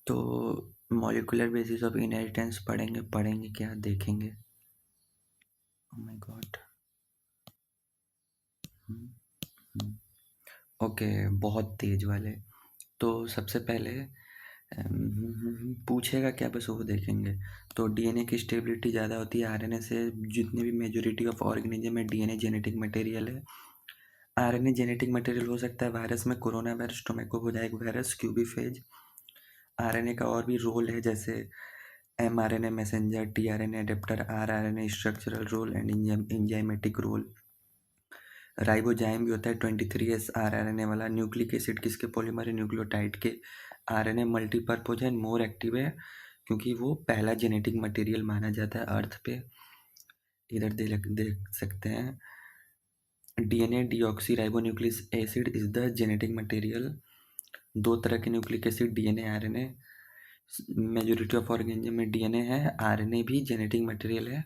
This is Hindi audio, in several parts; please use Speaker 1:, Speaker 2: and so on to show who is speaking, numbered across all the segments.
Speaker 1: तो मॉलिक्यूलर बेसिस ऑफ इनहेरिटेंस पढ़ेंगे क्या, देखेंगे। Oh my God. ओके, बहुत तेज वाले। तो सबसे पहले पूछेगा क्या, बस वो देखेंगे। तो डीएनए की स्टेबिलिटी ज़्यादा होती है आरएनए से। जितने भी मेजोरिटी ऑफ ऑर्गेनिज्म में डीएनए जेनेटिक मटेरियल है। आरएनए जेनेटिक मटेरियल हो सकता है वायरस में, corona virus, tobacco mosaic virus, QB phage. RNA का और भी रोल है, जैसे mRNA messenger, tRNA adapter, rRNA structural role and enzymatic role. Ribozyme भी होता है 23S आरआरएनए वाला। न्यूक्लिक एसिड किसके पॉलीमर है? न्यूक्लियोटाइड के। आरएनए मल्टीपर्पज है, मोर एक्टिव है, क्योंकि वो पहला जेनेटिक मटेरियल माना जाता है अर्थ पे। इधर देख सकते हैं, DNA deoxy ribonucleic acid is the genetic material. दो तरह के nucleic acid, DNA, RNA. Majority of organism में डीएनए है, आरएनए भी जेनेटिक मटेरियल है।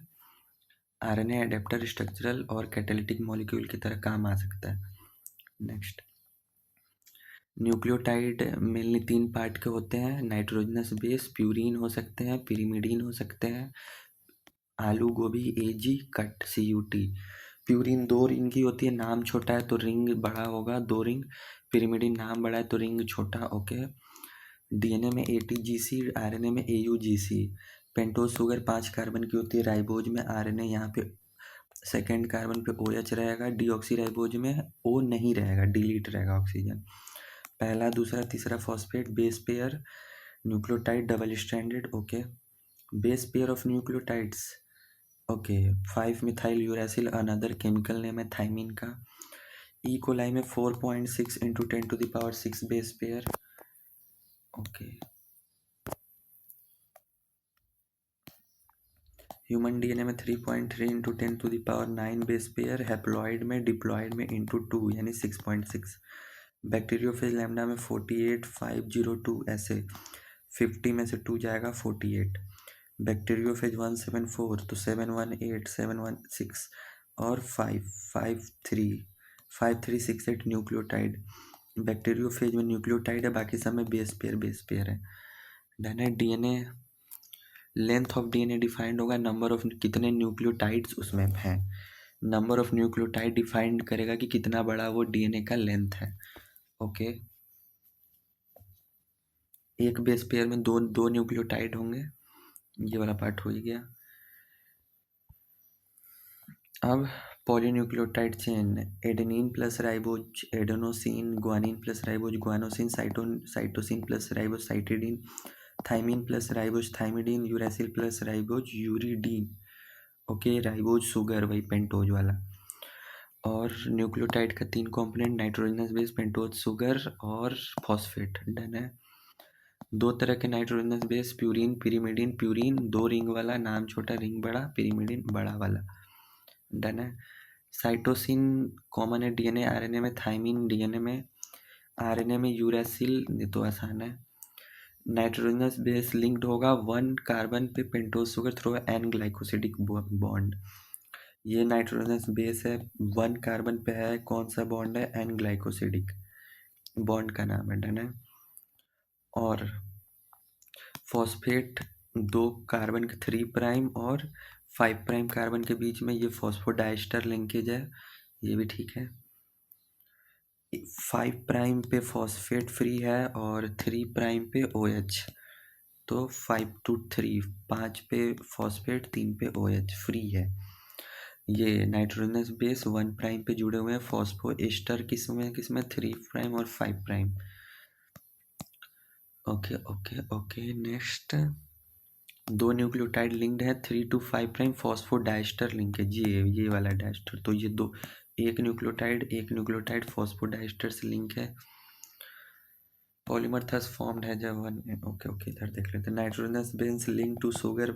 Speaker 1: आरएनए एडेप्टर, स्ट्रक्चरल और कैटालिटिक मॉलिक्यूल की तरह काम आ सकता है। नेक्स्ट, न्यूक्लियोटाइड मेनली 3 पार्ट के होते हैं। नाइट्रोजनस बेस, प्यूरिन हो सकते हैं, पिरिमिडीन हो सकते हैं। आलू गोभी, एजी कट, CUT। प्यूरिन 2 रिंग की होती है, नाम छोटा है तो रिंग बड़ा होगा, 2 रिंग। पिरिमिडीन नाम बड़ा है तो रिंग छोटा। ओके। डीएनए में ATGC, आरएनए में AUGC। पेंटोज शुगर 5 कार्बन की होती है, राइबोज में आरएनए यहाँ पे सेकेंड कार्बन पे OH रहेगा, डीऑक्सी राइबोज में O नहीं रहेगा, डिलीट रहेगा ऑक्सीजन। पहला, दूसरा, तीसरा phosphate, base pair, nucleotide double stranded. Okay. Base pair of nucleotides. Okay. 5 methyl uracil, another chemical name है थाइमिन का। ई कोलाई में 4.6 into 10⁶ base pair. Okay. Human DNA में 3.3 इंटू 10⁹ बेस पेयर। हैप्लॉइड में, डिप्लॉइड में इंटू 2 यानी 6.6। बैक्टीरियोफेज लैम्डा में 48,502 ऐसे 50 में से 2 जाएगा 48। बैक्टीरियोफेज 174 तो 718 716 और 55368 न्यूक्लियोटाइड। बैक्टीरियोफेज में न्यूक्लियोटाइड है, बाकी सब में बेस पेयर है। डन है। DNA length of DNA defined होगा, नंबर ऑफ कितने न्यूक्लियोटाइड्स उसमें हैं। नंबर ऑफ न्यूक्लियोटाइड डिफाइंड करेगा कि कितना बड़ा वो डीएनए का लेंथ है। ओके। एक बेस पेयर में दो दो न्यूक्लियोटाइड होंगे। ये वाला पार्ट हो ही गया। अब polynucleotide chain, adenine plus ribose adenosine, guanine plus ribose guanosine, cytosine plus ribose cytidine, thymine plus ribose thymidine, uracil plus ribose uridine. Okay. Ribose sugar, वही पेंटोज वाला। और न्यूक्लियोटाइड का 3 component, nitrogenous base, pentose sugar और फॉस्फेट। डन है। 2 तरह के nitrogenous base, purine, pyrimidine. Purine 2 ring वाला, नाम छोटा, रिंग बड़ा, पिरिमिडीन बड़ा वाला। डन है। साइटोसिन कॉमन है डीएनए आरएनए में, थाइमिन डीएनए में, आरएनए में यूरासिल, ये तो आसान है। नाइट्रोजनस बेस लिंक्ड होगा 1 कार्बन पे pentose sugar through an glycosidic bond. ये नाइट्रोजनस बेस है, 1 कार्बन पे है, कौन सा बॉन्ड है? एन ग्लाइकोसिडिक बॉन्ड का नाम है। डन है। और फॉस्फेट 2 कार्बन के 3' और 5' कार्बन के बीच में ये फॉस्फोडाइस्टर लिंकेज है, ये भी ठीक है। 5' पे फॉस्फेट फ्री है और 3' पे OH। तो 5 to 3, 5 पे फॉस्फेट, 3 पे OH फ्री है। ये नाइट्रोजनस बेस 1' पे जुड़े हुए हैं, फॉस्फो एस्टर किसमें 3' और 5'। Okay okay okay. Next, 2 nucleotide linked है 3 to 5' फॉस्फोडाइस्टर लिंकेज, ये वाला डाइस्टर। तो ये दो, एक न्यूक्लियोटाइड फॉस्फोडाइस्टर से लिंक है। पॉलीमर थस फॉर्म्ड है जब ओके ओके, इधर देख लेते हैं। Nitrogenous base link to sugar,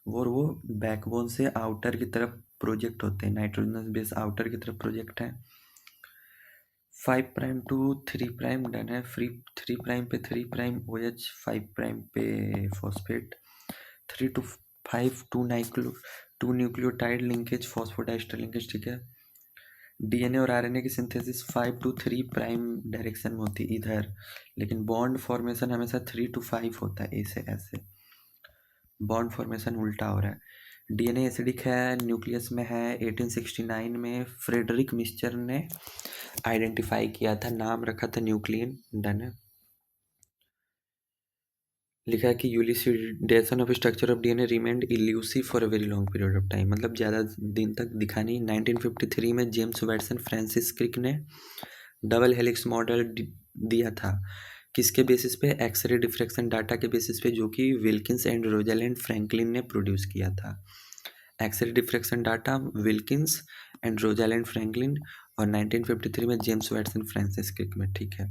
Speaker 1: वो बैकबोन से आउटर की तरफ प्रोजेक्ट होते हैं। नाइट्रोजनस बेस आउटर की तरफ प्रोजेक्ट है। 5' to 3'। डन है। 3' पे 3' OH, 5' पे phosphate. 3 to 5 two nucleotide linkage, phosphodiester linkage, ठीक है। डीएनए और आरएनए की सिंथेसिस 5 to 3 प्राइम डायरेक्शन में होती है इधर, लेकिन बॉन्ड फॉर्मेशन हमेशा 3 to 5 होता है, ऐसे ऐसे बॉन्ड फॉर्मेशन उल्टा हो रहा है। डीएनए एसिडिक है, न्यूक्लियस में है। 1869 में फ्रेडरिक मिस्चर ने आइडेंटिफाई किया था, नाम रखा था न्यूक्लियन। डन है। लिखा है कि elucidation of structure of DNA remained elusive for a very long period of time, मतलब ज़्यादा दिन तक दिखा नहीं। 1953 में जेम्स वैटसन फ्रांसिस क्रिक ने डबल हेलिक्स मॉडल दिया था, किसके बेसिस पे? एक्सरे डिफ्रैक्शन डाटा के बेसिस पे, जो कि विल्किंस एंड रोजालैंड फ्रैंकलिन ने प्रोड्यूस किया था। X ray diffraction data Wilkins and Rosalind Franklin, और 1953 में जेम्स वैटसन फ्रांसिस क्रिक में। ठीक है।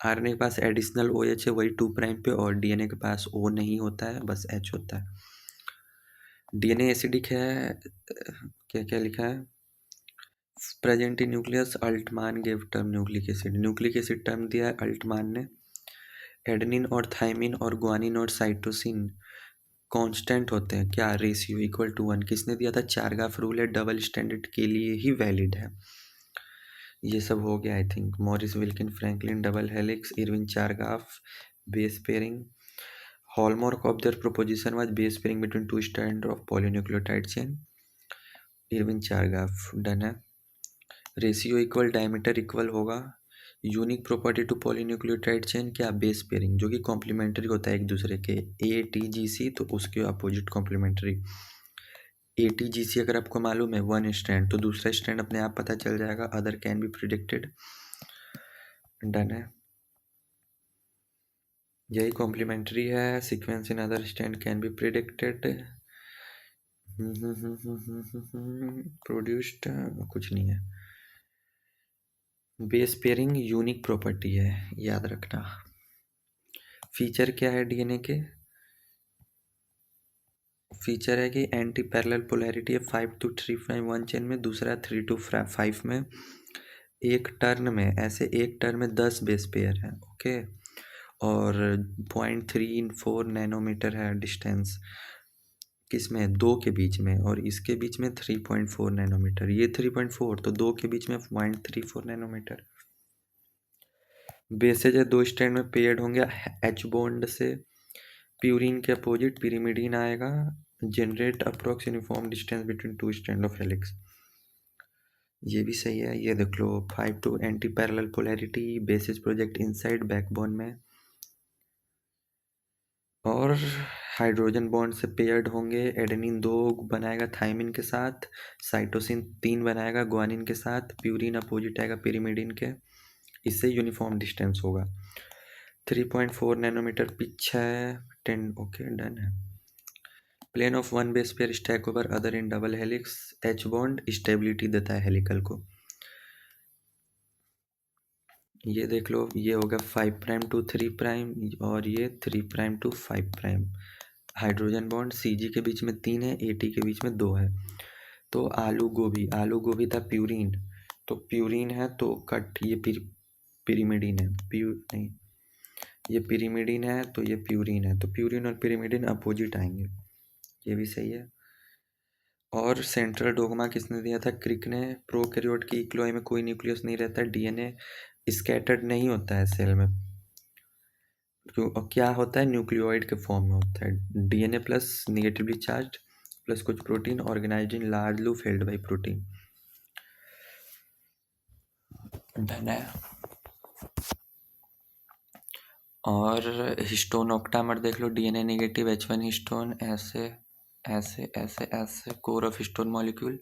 Speaker 1: आरएनए के पास एडिशनल ओ एच है, वही 2' पे, और डीएनए के पास ओ नहीं होता है, बस एच होता है। डीएनए एसिडिक है। क्या क्या लिखा है? Present in nucleus, Altmann gave term nucleic acid. Nucleic acid term दिया है अल्टमान ने। एडेनिन और थाइमिन और ग्वानिन और साइटोसिन कांस्टेंट होते हैं, क्या? Ratio equal to 1। किसने दिया था? चारगाफ रूल है, डबल स्टैंडर्ड के लिए ही वैलिड है। ये सब हो गया I think. Maurice Wilkin Franklin double helix, Erwin Chargaff base pairing. Hallmark of their proposition was base pairing between two strand of polynucleotide chain. Erwin Chargaff. Done है। रेशियो इक्वल, डायमीटर इक्वल होगा। Unique property to polynucleotide chain, क्या? बेस पेयरिंग, जो कि कॉम्प्लीमेंट्री होता है एक दूसरे के। ATGC, तो उसके अपोजिट कॉम्प्लीमेंट्री। ATGC अगर आपको मालूम है 1 स्ट्रैंड, तो दूसरा स्ट्रैंड अपने आप पता चल जाएगा, other can be predicted. Done है। यही कॉम्प्लीमेंट्री है, sequence in other strand can be predicted. Produced कुछ नहीं है। बेस पेयरिंग यूनिक प्रॉपर्टी है, याद रखना। फीचर क्या है डीएनए के? फीचर है कि एंटी पैरेलल पोलैरिटी है 5 to 3' 1 चेन में, दूसरा 3 to 5 में। एक टर्न में, ऐसे एक टर्न में 10 बेस पेयर है। ओके। और 0.34 नैनोमीटर है डिस्टेंस, किसमें? दो के बीच में, और इसके बीच में 3.4 नैनोमीटर। ये 3.4, तो दो के बीच में 0.34 नैनोमीटर। बेसेज है, दो स्ट्रैंड में पेयर्ड होंगे एच बॉन्ड से। प्यूरिन के अपोजिट पिरिमिडीन आएगा। Generate approx uniform distance between two strand of helix. ये भी सही है। ये देख लो, 5 to anti parallel polarity, basis project inside backbone में। और हाइड्रोजन बॉन्ड से पेयर्ड होंगे। एडेनिन 2 बनाएगा थाइमिन के साथ, साइटोसिन 3 बनाएगा ग्वानिन के साथ, प्यूरिन अपोजिट आएगा पिरिमिडिन के। इससे यूनिफॉर्म डिस्टेंस होगा। 3.4 नैनोमीटर पिच है। 10। ओके, डन है। Plane of one base pair stack over other in double helix. H bond stability देता है हेलिकल को। ये देख लो, ये होगा 5' to 3', और ये 3' to 5'। हाइड्रोजन बॉन्ड CG के बीच में 3 है, AT के बीच में 2 है। तो आलू गोभी, आलू गोभी था प्यूरिन, तो प्यूरिन है तो कट, ये पिरिमिडीन है। नहीं, ये पिरिमिडीन है तो ये प्यूरिन है, तो प्यूरिन और पिरिमिडीन अपोजिट आएंगे। ये भी सही है। और सेंट्रल डोगमा किसने दिया था? क्रिक ने। प्रोकैरियोट की इक्लोई में कोई न्यूक्लियस नहीं रहता, डीएनए स्कैटर्ड नहीं होता है सेल में। क्यों? और क्या होता है? न्यूक्लियोइड के फॉर्म में होता है। DNA plus negatively charge plus कुछ protein organized in largely held by protein. Done है। और हिस्टोन ऑक्टामर देख लो, डीएनए नेगेटिव H1 हिस्टोन, ऐसे ऐसे ऐसे ऐसे, कोर ऑफ हिस्टोन मॉलिक्यूल।